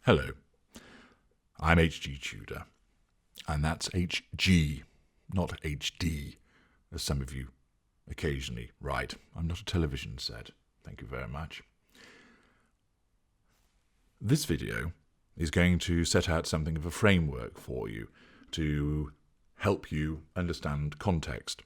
Hello, I'm H.G. Tudor, and that's H.G., not H.D., as some of you occasionally write. I'm not a television set. Thank you very much. This video is going to set out something of a framework for you to help you understand context,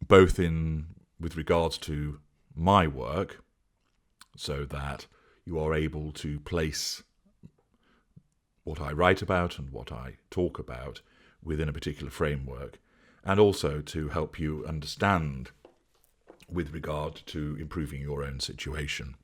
both with regards to my work, so that you are able to place what I write about and what I talk about within a particular framework, and also to help you understand with regard to improving your own situation.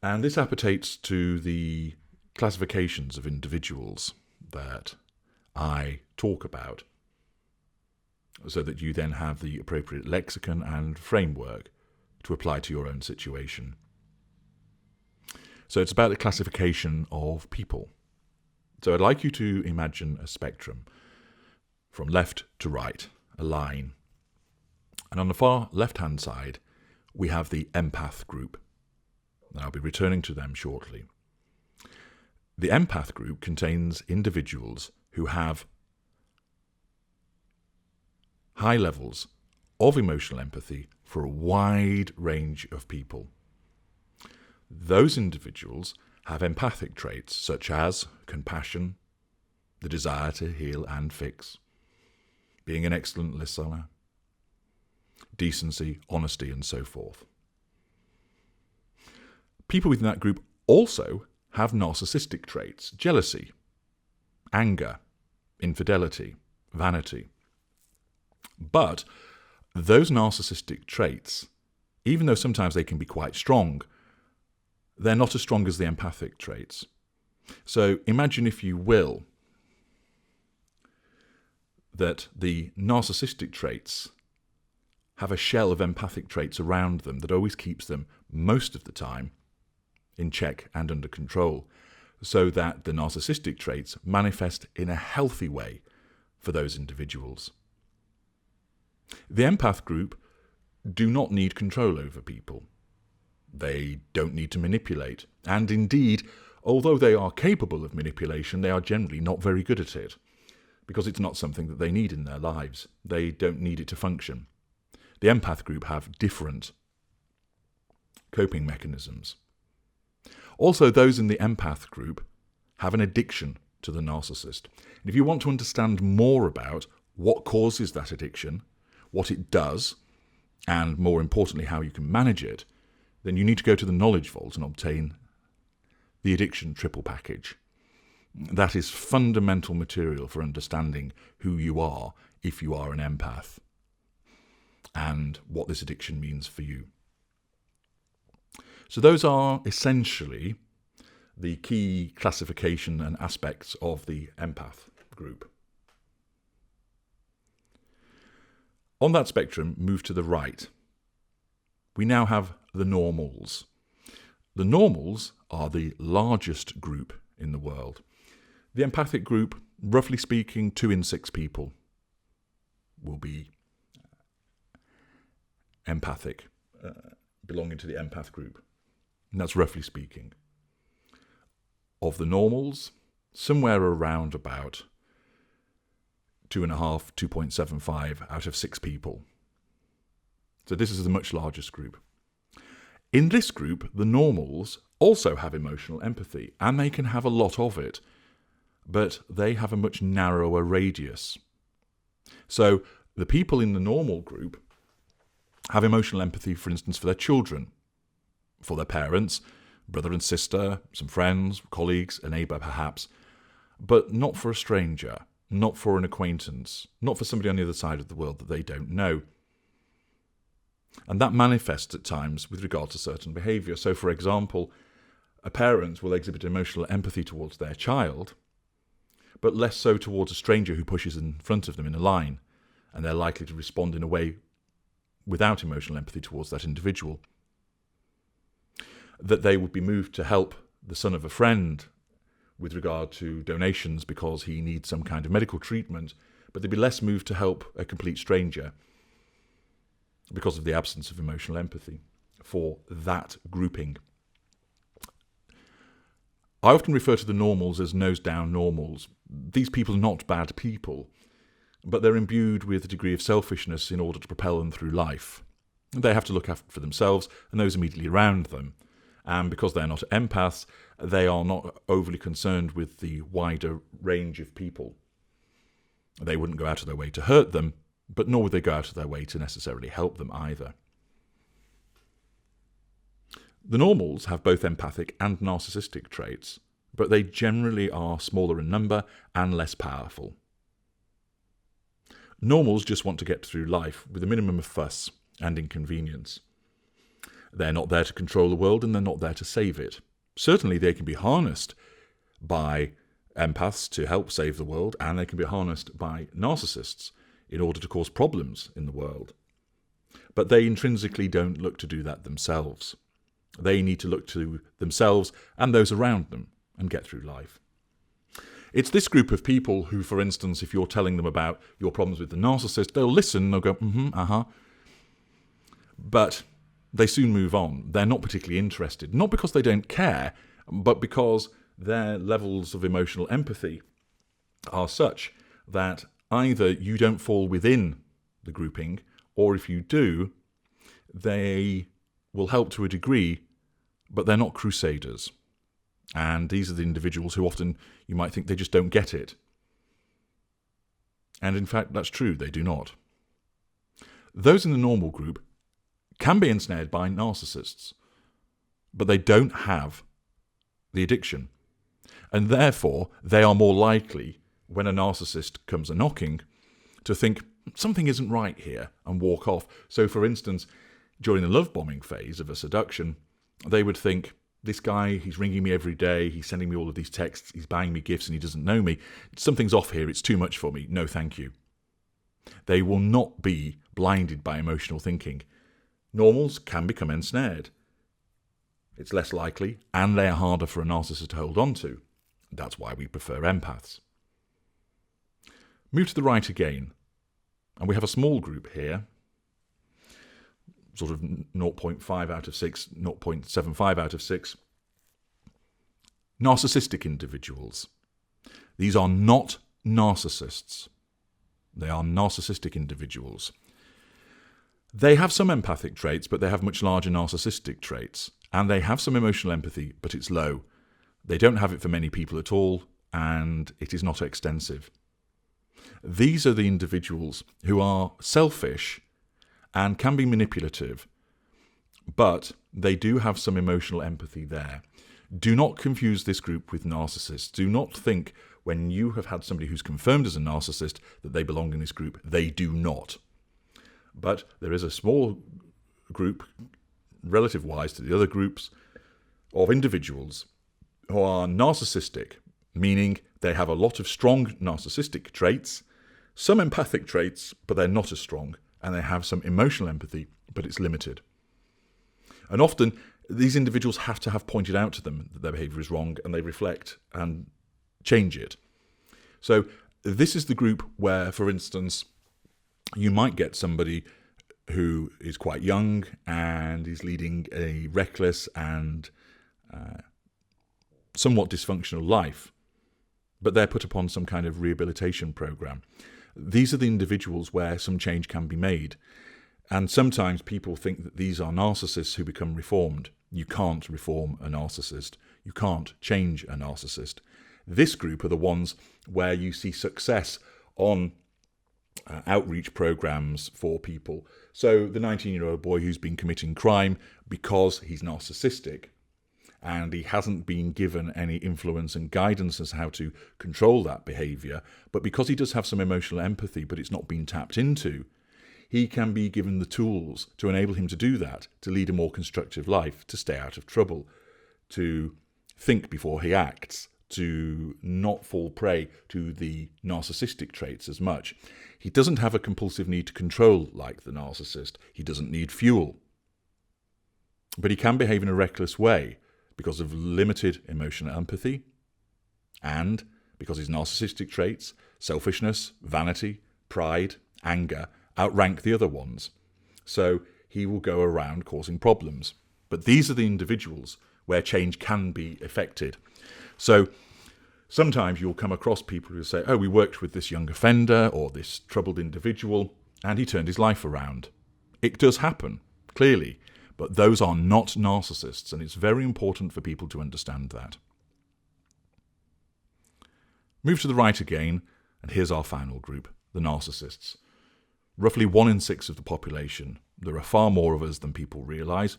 And this appertains to the classifications of individuals that I talk about, so that you then have the appropriate lexicon and framework to apply to your own situation. So it's about the classification of people. So I'd like you to imagine a spectrum from left to right, a line. And on the far left-hand side, we have the Empath Group. And I'll be returning to them shortly. The Empath Group contains individuals who have high levels of emotional empathy for a wide range of people. Those individuals have empathic traits such as compassion, the desire to heal and fix, being an excellent listener, decency, honesty, and so forth. People within that group also have narcissistic traits: jealousy, anger, infidelity, vanity. But those narcissistic traits, even though sometimes they can be quite strong, they're not as strong as the empathic traits. So imagine, if you will, that the narcissistic traits have a shell of empathic traits around them that always keeps them, most of the time, in check and under control, so that the narcissistic traits manifest in a healthy way for those individuals. The Empath Group do not need control over people. They don't need to manipulate. And indeed, although they are capable of manipulation, they are generally not very good at it, because it's not something that they need in their lives. They don't need it to function. The Empath Group have different coping mechanisms. Also, those in the Empath Group have an addiction to the narcissist. And if you want to understand more about what causes that addiction, what it does, and more importantly, how you can manage it, then you need to go to the Knowledge Vault and obtain the Addiction Triple Package. That is fundamental material for understanding who you are if you are an empath, and what this addiction means for you. So those are essentially the key classification and aspects of the Empath Group. On that spectrum, move to the right. We now have the normals. The normals are the largest group in the world. The empathic group, roughly speaking, 2 in 6 people will be empathic, belonging to the empath group. And that's roughly speaking. Of the normals, somewhere around about 2.5, 2.75 out of 6 people. So this is the much largest group. In this group, the normals also have emotional empathy, and they can have a lot of it, but they have a much narrower radius. So the people in the normal group have emotional empathy, for instance, for their children, for their parents, brother and sister, some friends, colleagues, a neighbour perhaps, but not for a stranger, not for an acquaintance, not for somebody on the other side of the world that they don't know. And that manifests at times with regard to certain behaviour. So, for example, a parent will exhibit emotional empathy towards their child, but less so towards a stranger who pushes in front of them in a line, and they're likely to respond in a way without emotional empathy towards that individual. That they would be moved to help the son of a friend with regard to donations because he needs some kind of medical treatment, but they'd be less moved to help a complete stranger because of the absence of emotional empathy for that grouping. I often refer to the normals as nose-down normals. These people are not bad people, but they're imbued with a degree of selfishness in order to propel them through life. They have to look after for themselves and those immediately around them. And because they're not empaths, they are not overly concerned with the wider range of people. They wouldn't go out of their way to hurt them, but nor would they go out of their way to necessarily help them either. The normals have both empathic and narcissistic traits, but they generally are smaller in number and less powerful. Normals just want to get through life with a minimum of fuss and inconvenience. They're not there to control the world, and they're not there to save it. Certainly they can be harnessed by empaths to help save the world, and they can be harnessed by narcissists in order to cause problems in the world. But they intrinsically don't look to do that themselves. They need to look to themselves and those around them and get through life. It's this group of people who, for instance, if you're telling them about your problems with the narcissist, they'll listen, they'll go, but they soon move on. They're not particularly interested, not because they don't care, but because their levels of emotional empathy are such that either you don't fall within the grouping, or if you do, they will help to a degree, but they're not crusaders. And these are the individuals who often you might think they just don't get it. And in fact, that's true, they do not. Those in the normal group can be ensnared by narcissists, but they don't have the addiction. And therefore, they are more likely, when a narcissist comes a-knocking, to think, something isn't right here, and walk off. So, for instance, during the love-bombing phase of a seduction, they would think, this guy, he's ringing me every day, he's sending me all of these texts, he's buying me gifts and he doesn't know me. Something's off here, it's too much for me, no thank you. They will not be blinded by emotional thinking. Normals can become ensnared. It's less likely, and they are harder for a narcissist to hold on to. That's why we prefer empaths. Move to the right again, and we have a small group here, sort of 0.5 out of 6, 0.75 out of 6. Narcissistic individuals. These are not narcissists. They are narcissistic individuals. They have some empathic traits, but they have much larger narcissistic traits. And they have some emotional empathy, but it's low. They don't have it for many people at all, and it is not extensive. These are the individuals who are selfish and can be manipulative, but they do have some emotional empathy there. Do not confuse this group with narcissists. Do not think when you have had somebody who's confirmed as a narcissist that they belong in this group. They do not. But there is a small group, relative-wise to the other groups, of individuals who are narcissistic, meaning they have a lot of strong narcissistic traits, some empathic traits, but they're not as strong, and they have some emotional empathy, but it's limited. And often, these individuals have to have pointed out to them that their behaviour is wrong, and they reflect and change it. So this is the group where, for instance, you might get somebody who is quite young and is leading a reckless and somewhat dysfunctional life, but they're put upon some kind of rehabilitation program. These are the individuals where some change can be made. And sometimes people think that these are narcissists who become reformed. You can't reform a narcissist. You can't change a narcissist. This group are the ones where you see success on outreach programs for people. So the 19-year-old boy who's been committing crime because he's narcissistic and he hasn't been given any influence and guidance as how to control that behaviour, but because he does have some emotional empathy but it's not been tapped into, he can be given the tools to enable him to do that, to lead a more constructive life, to stay out of trouble, to think before he acts, to not fall prey to the narcissistic traits as much. He doesn't have a compulsive need to control like the narcissist. He doesn't need fuel. But he can behave in a reckless way because of limited emotional empathy and because his narcissistic traits, selfishness, vanity, pride, anger, outrank the other ones. So he will go around causing problems. But these are the individuals where change can be effected. So sometimes you'll come across people who say, oh, we worked with this young offender or this troubled individual and he turned his life around. It does happen, clearly, but those are not narcissists, and it's very important for people to understand that. Move to the right again, and here's our final group, the narcissists. Roughly 1 in 6 of the population. There are far more of us than people realise,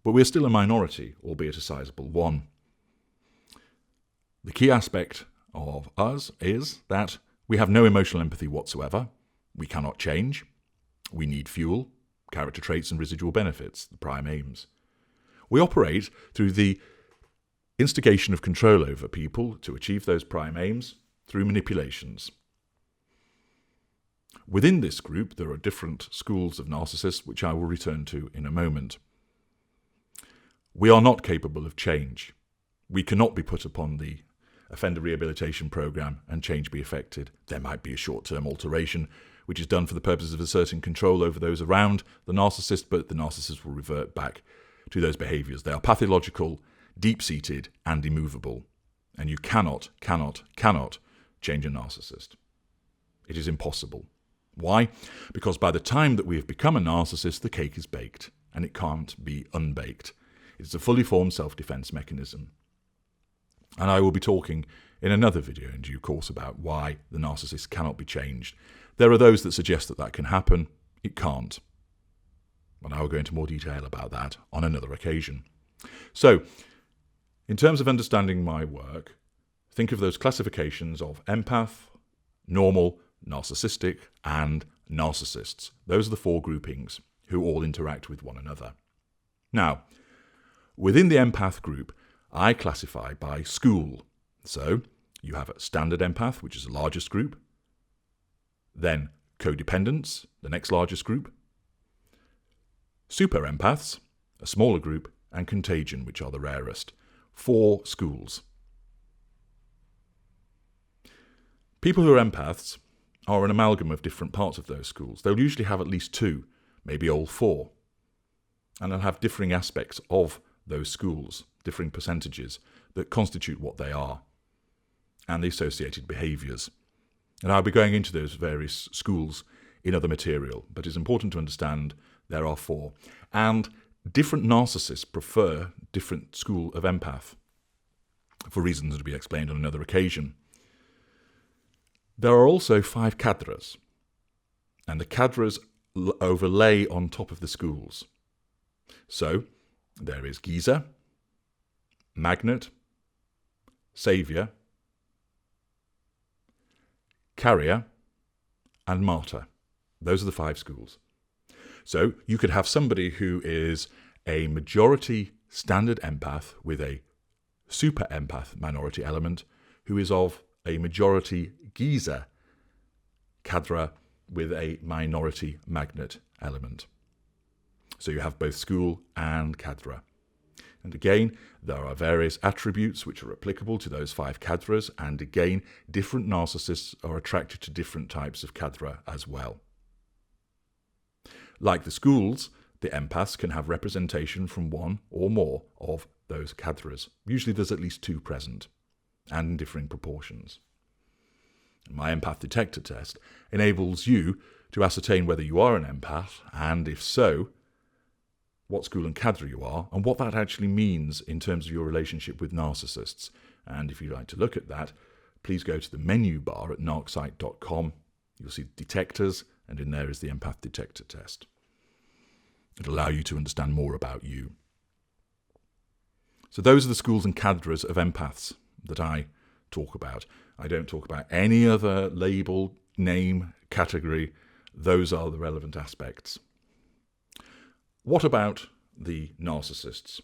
but we're still a minority, albeit a sizable one. The key aspect of us is that we have no emotional empathy whatsoever. We cannot change. We need fuel, character traits and residual benefits, the prime aims. We operate through the instigation of control over people to achieve those prime aims through manipulations. Within this group, there are different schools of narcissists, which I will return to in a moment. We are not capable of change. We cannot be put upon the offender rehabilitation program and change be effected. There might be a short-term alteration, which is done for the purpose of asserting control over those around the narcissist, but the narcissist will revert back to those behaviours. They are pathological, deep-seated, and immovable. And you cannot change a narcissist. It is impossible. Why? Because by the time that we have become a narcissist, the cake is baked, and it can't be unbaked. It's a fully formed self-defense mechanism. And I will be talking in another video in due course about why the narcissist cannot be changed. There are those that suggest that that can happen. It can't. And I will go into more detail about that on another occasion. So, in terms of understanding my work, think of those classifications of empath, normal, narcissistic, and narcissists. Those are the 4 groupings who all interact with one another. Now, within the empath group, I classify by school. So, you have a standard empath, which is the largest group. Then codependents, the next largest group. Super empaths, a smaller group, and contagion, which are the rarest. 4 schools. People who are empaths are an amalgam of different parts of those schools. They'll usually have at least 2, maybe all 4. And they'll have differing aspects of those schools, differing percentages that constitute what they are, and the associated behaviours. And I'll be going into those various schools in other material, but it's important to understand there are 4. And different narcissists prefer different school of empath, for reasons to be explained on another occasion. There are also 5 cadres, and the cadres overlay on top of the schools. So, there is geezer, magnet, saviour, carrier, and martyr. Those are the 5 schools. So you could have somebody who is a majority standard empath with a super empath minority element, who is of a majority geezer cadre with a minority magnet element. So you have both school and cadre. And again, there are various attributes which are applicable to those 5 cadres, and again, different narcissists are attracted to different types of cadre as well. Like the schools, the empaths can have representation from 1 or more of those cadres. Usually there's at least 2 present, and in differing proportions. My empath detector test enables you to ascertain whether you are an empath, and if so, what school and cadre you are, and what that actually means in terms of your relationship with narcissists. And if you'd like to look at that, please go to the menu bar at narcsite.com. You'll see detectors, and in there is the empath detector test. It'll allow you to understand more about you. So those are the schools and cadres of empaths that I talk about. I don't talk about any other label, name, category. Those are the relevant aspects. What about the narcissists?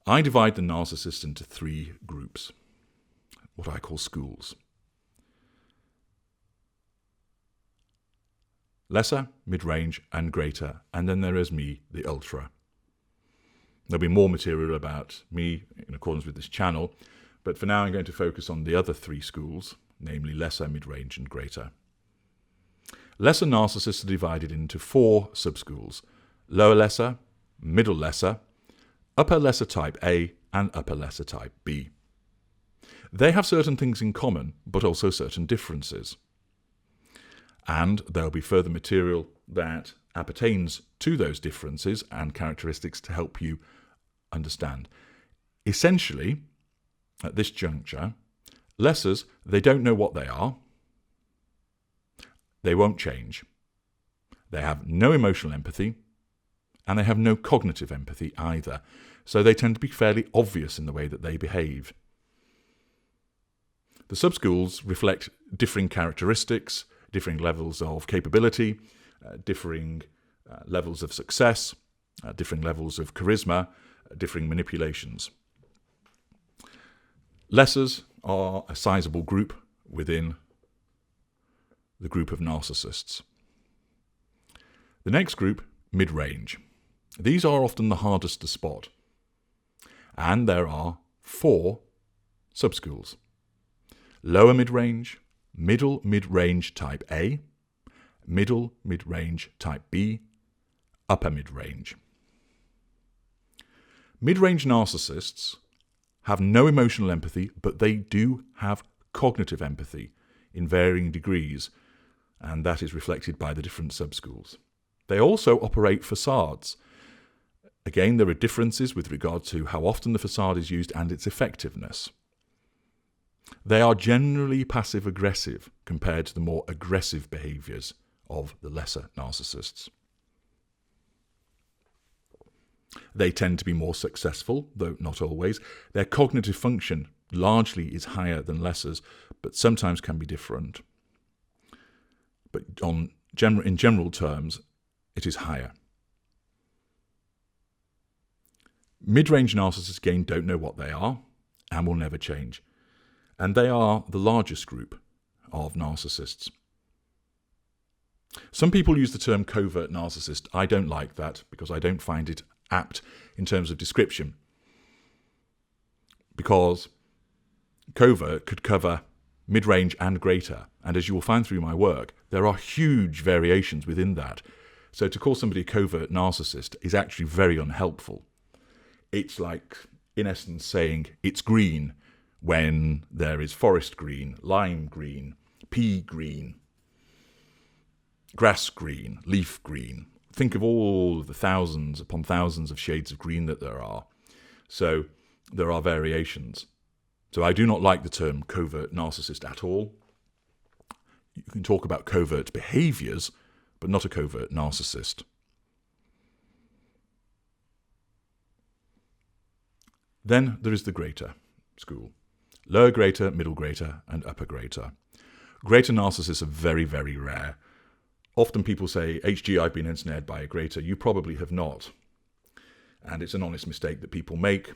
I divide the narcissists into 3 groups, what I call schools. Lesser, mid-range, and greater, and then there is me, the ultra. There'll be more material about me in accordance with this channel, but for now I'm going to focus on the other 3 schools, namely lesser, mid-range, and greater. Lesser narcissists are divided into 4 subschools: lower lesser, middle lesser, upper lesser type A and upper lesser type B. They have certain things in common, but also certain differences. And there will be further material that appertains to those differences and characteristics to help you understand. Essentially, at this juncture, lessers, they don't know what they are. They won't change. They have no emotional empathy, and they have no cognitive empathy either. So they tend to be fairly obvious in the way that they behave. The subschools reflect differing characteristics, differing levels of capability, differing levels of success, differing levels of charisma, differing manipulations. Lessers are a sizable group within the group of narcissists. The next group, mid-range. These are often the hardest to spot. And there are 4 subschools. Lower mid-range, middle mid-range type A, middle mid-range type B, upper mid-range. Mid-range narcissists have no emotional empathy, but they do have cognitive empathy in varying degrees, and that is reflected by the different subschools. They also operate facades. Again, there are differences with regard to how often the facade is used and its effectiveness. They are generally passive-aggressive compared to the more aggressive behaviours of the lesser narcissists. They tend to be more successful, though not always. Their cognitive function largely is higher than lessers, but sometimes can be different. But in general terms, it is higher. Mid-range narcissists, again, don't know what they are and will never change. And they are the largest group of narcissists. Some people use the term covert narcissist. I don't like that because I don't find it apt in terms of description. Because covert could cover mid-range and greater. And as you will find through my work, there are huge variations within that. So to call somebody a covert narcissist is actually very unhelpful. It's like, in essence, saying it's green when there is forest green, lime green, pea green, grass green, leaf green. Think of all of the thousands upon thousands of shades of green that there are. So there are variations. So I do not like the term covert narcissist at all. You can talk about covert behaviours, but not a covert narcissist. Then there is the greater school. Lower greater, middle greater, and upper greater. Greater narcissists are very, very rare. Often people say, HG, I've been ensnared by a greater. You probably have not. And it's an honest mistake that people make.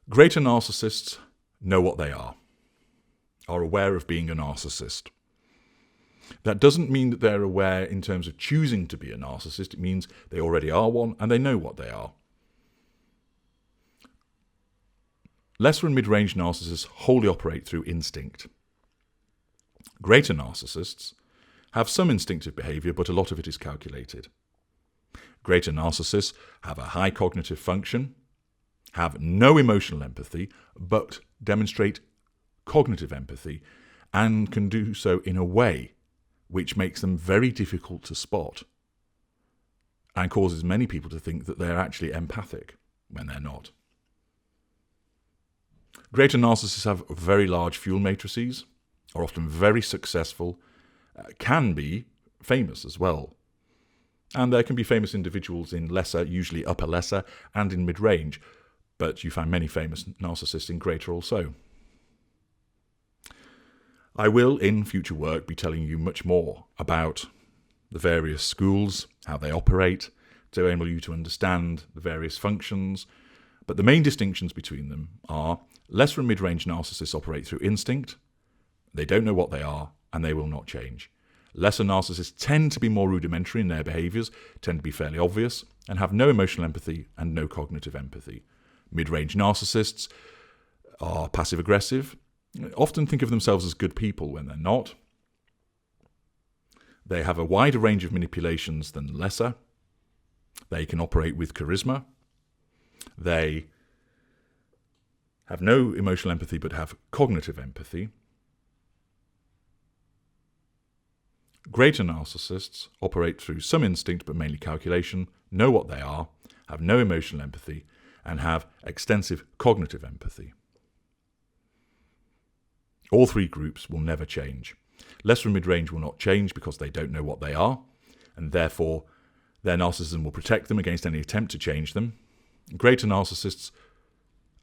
Greater narcissists know what they are aware of being a narcissist. That doesn't mean that they're aware in terms of choosing to be a narcissist. It means they already are one and they know what they are. Lesser and mid-range narcissists wholly operate through instinct. Greater narcissists have some instinctive behaviour, but a lot of it is calculated. Greater narcissists have a high cognitive function, have no emotional empathy, but demonstrate cognitive empathy, and can do so in a way which makes them very difficult to spot and causes many people to think that they're actually empathic when they're not. Greater narcissists have very large fuel matrices, are often very successful, can be famous as well. And there can be famous individuals in lesser, usually upper lesser, and in mid-range, but you find many famous narcissists in greater also. I will, in future work, be telling you much more about the various schools, how they operate, to enable you to understand the various functions. But the main distinctions between them are lesser and mid-range narcissists operate through instinct, they don't know what they are, and they will not change. Lesser narcissists tend to be more rudimentary in their behaviours, tend to be fairly obvious, and have no emotional empathy and no cognitive empathy. Mid-range narcissists are passive-aggressive, often think of themselves as good people when they're not. They have a wider range of manipulations than lesser. They can operate with charisma, They have no emotional empathy but have cognitive empathy. Greater narcissists operate through some instinct but mainly calculation, know what they are, have no emotional empathy, and have extensive cognitive empathy. All three groups will never change. Lesser and mid-range will not change because they don't know what they are, and therefore their narcissism will protect them against any attempt to change them. Greater narcissists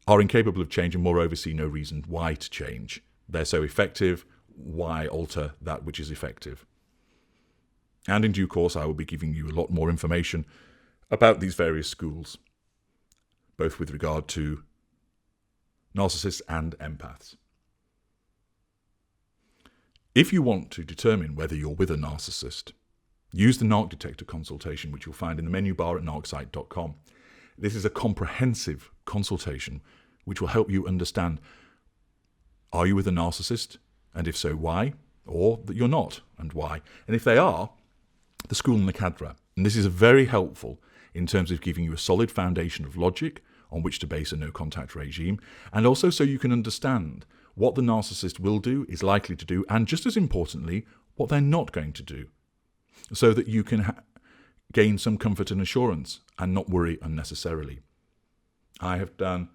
are incapable of change and moreover see no reason why to change. They're so effective, why alter that which is effective? And in due course I will be giving you a lot more information about these various schools, both with regard to narcissists and empaths. If you want to determine whether you're with a narcissist, use the Narc Detector consultation, which you'll find in the menu bar at narcsite.com. This is a comprehensive consultation which will help you understand, are you with a narcissist? And if so, why? Or that you're not, and why? And if they are, the school and the cadre. And this is very helpful in terms of giving you a solid foundation of logic on which to base a no-contact regime, and also so you can understand what the narcissist will do, is likely to do, and just as importantly, what they're not going to do, so that you can gain some comfort and assurance and not worry unnecessarily. I have done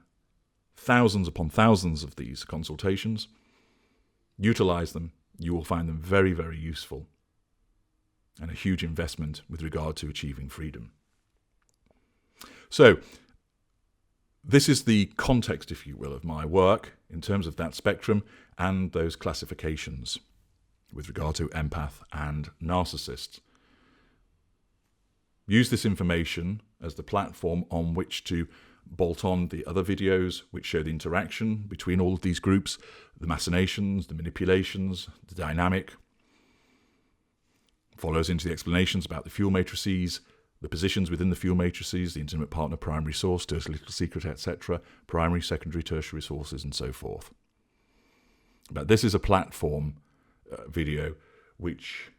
thousands upon thousands of these consultations. Utilize them. You will find them very, very useful and a huge investment with regard to achieving freedom. So, this is the context, if you will, of my work in terms of that spectrum and those classifications with regard to empath and narcissist. Use this information as the platform on which to bolt on the other videos which show the interaction between all of these groups, the machinations, the manipulations, the dynamic. Follows into the explanations about the fuel matrices, the positions within the fuel matrices, the intimate partner, primary source, dirty little secret, etc., primary, secondary, tertiary sources, and so forth. But this is a platform video which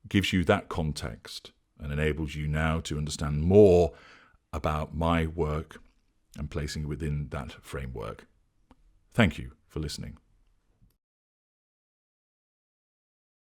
gives you that context and enables you now to understand more about my work and placing it within that framework. Thank you for listening.